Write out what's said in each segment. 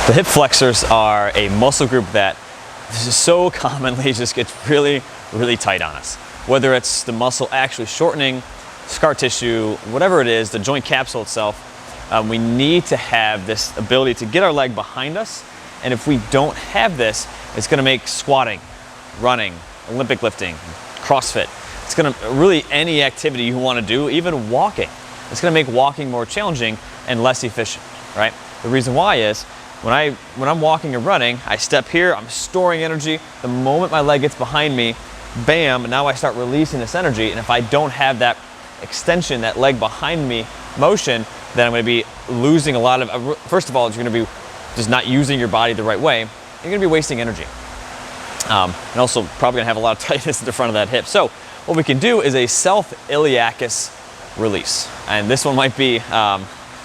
The hip flexors are a muscle group that so commonly just gets really, really tight on us. Whether it's the muscle actually shortening, scar tissue, whatever it is, the joint capsule itself, we need to have this ability to get our leg behind us. And if we don't have this, it's gonna make squatting, running, Olympic lifting, CrossFit, it's gonna really any activity you wanna do, even walking, it's gonna make walking more challenging and less efficient, right? The reason why is, when I'm walking or running, I step here, I'm storing energy. The moment my leg gets behind me, bam, now I start releasing this energy. And if I don't have that extension, that leg behind me motion, then I'm gonna be losing a lot of, first of all, you're gonna be just not using your body the right way. You're gonna be wasting energy. And also probably gonna have a lot of tightness in the front of that hip. So what we can do is a self-Iliacus release. And this one might be,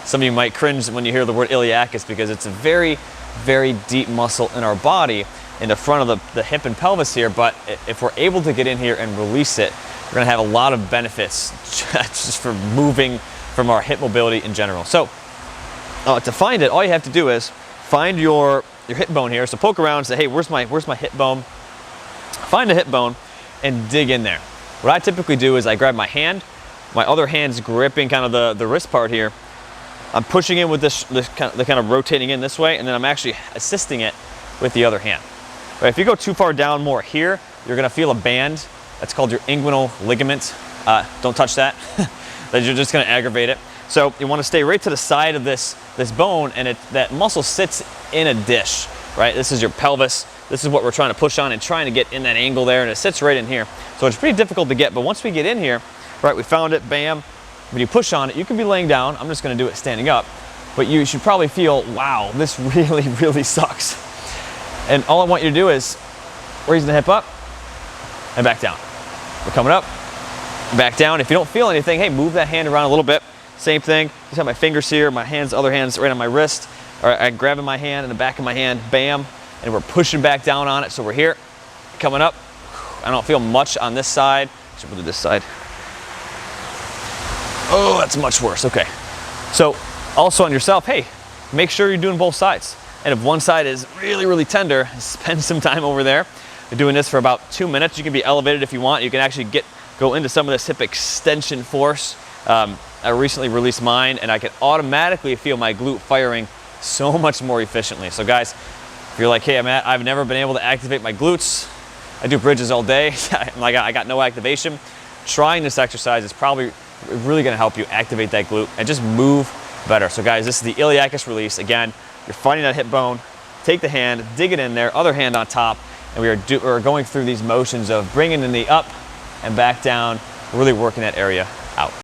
some of you might cringe when you hear the word iliacus because it's a very, very deep muscle in our body in the front of the hip and pelvis here. But if we're able to get in here and release it, we're gonna have a lot of benefits just for moving from our hip mobility in general. So to find it, all you have to do is find your hip bone here. So poke around and say, hey, where's my hip bone? Find the hip bone and dig in there. What I typically do is I grab my hand, my other hand's gripping kind of the wrist part here. I'm pushing in with this kind of rotating in this way, and then I'm actually assisting it with the other hand. But if you go too far down more here, you're gonna feel a band. That's called your inguinal ligament. Don't touch that. You're just gonna aggravate it. So you wanna stay right to the side of this bone, and that muscle sits in a dish, right? This is your pelvis. This is what we're trying to push on and trying to get in that angle there, and it sits right in here. So it's pretty difficult to get, but once we get in here, right, we found it, bam. When you push on it, you can be laying down. I'm just gonna do it standing up, but you should probably feel, wow, this really, really sucks. And all I want you to do is raise the hip up and back down. We're coming up, back down. If you don't feel anything, hey, move that hand around a little bit. Same thing, just have my fingers here, my hands, other hands right on my wrist. All right, I'm grabbing my hand in the back of my hand, bam, and we're pushing back down on it. So we're here, coming up. I don't feel much on this side. Should we do this side? Oh, that's much worse, okay. So also on yourself, hey, make sure you're doing both sides. And if one side is really, really tender, spend some time over there. You're doing this for about 2 minutes. You can be elevated if you want. You can actually go into some of this hip extension force. I recently released mine, and I can automatically feel my glute firing so much more efficiently. So guys, if you're like, hey, I've never been able to activate my glutes. I do bridges all day. I got no activation. Trying this exercise is probably really gonna help you activate that glute and just move better. So guys, this is the Iliacus release. Again, you're finding that hip bone, take the hand, dig it in there, other hand on top, and we're going through these motions of bringing the knee up and back down, really working that area out.